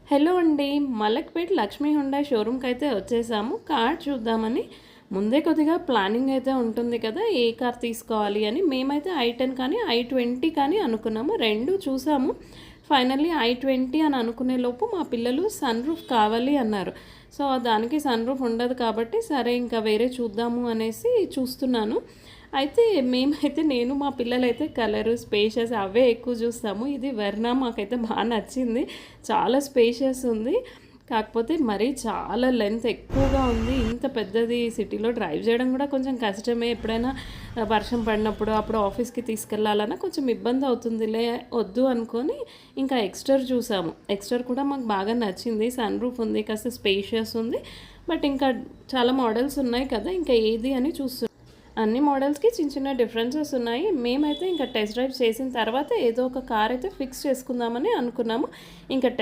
Hello అండి. Malakpet Lakshmi Hyundai షోరూమ్‌కి అయితే వచ్చేసాము. కార్ చూద్దామని. ముందే కొద్దిగా ప్లానింగ్ అయితే ఉంటుంది కదా! ఏ కార్ తీసుకోవాలి అని. మేమైతే ఐ10 కానీ, ఐ20 కానీ అనుకున్నాము. 2 చూసాము. ఫైనల్లీ ఐ20 అని అనుకునే లోపు మా పిల్లలు సన్ రూఫ్ కావాలి అన్నారు. సో, దానికి సన్ రూఫ్ ఉండదు కాబట్టి, సరే ఇంకా వేరే చూద్దాము అనేసి చూస్తున్నాను. అయితే మేమైతే నేను మా పిల్లలైతే కలరు, స్పేషియస్ అవే ఎక్కువ చూస్తాము. ఇది వెర్నా మాకైతే నచ్చింది. చాలా స్పేషియస్ ఉంది. కాకపోతే మరీ చాలా లెంత్ ఎక్కువగా ఉంది. ఇంత పెద్దది సిటీలో డ్రైవ్ చేయడం కూడా కొంచెం కష్టమే. ఎప్పుడైనా వర్షం పడినప్పుడు, అప్పుడు ఆఫీస్‌కి తీసుకెళ్ళాలన్నా కొంచెం ఇబ్బంది అవుతుందిలే, వద్దు అనుకోని ఇంకా ఎక్స్టర్ చూసాము. ఎక్స్టర్ కూడా మాకు బాగా నచ్చింది. సన్ రూఫ్ ఉంది, కాస్త స్పేషియస్ ఉంది. బట్ ఇంకా చాలా మోడల్స్ ఉన్నాయి కదా! ఇంకా ఏది అని చూస్తున్నాం. అన్ని మోడల్స్‌కి చిన్న చిన్న డిఫరెన్సెస్ ఉన్నాయి. మేమైతే ఇంకా టెస్ట్ డ్రైవ్ చేసిన తర్వాత ఏదో ఒక కార్ అయితే ఫిక్స్ చేసుకుందామని అనుకున్నాము. ఇంకా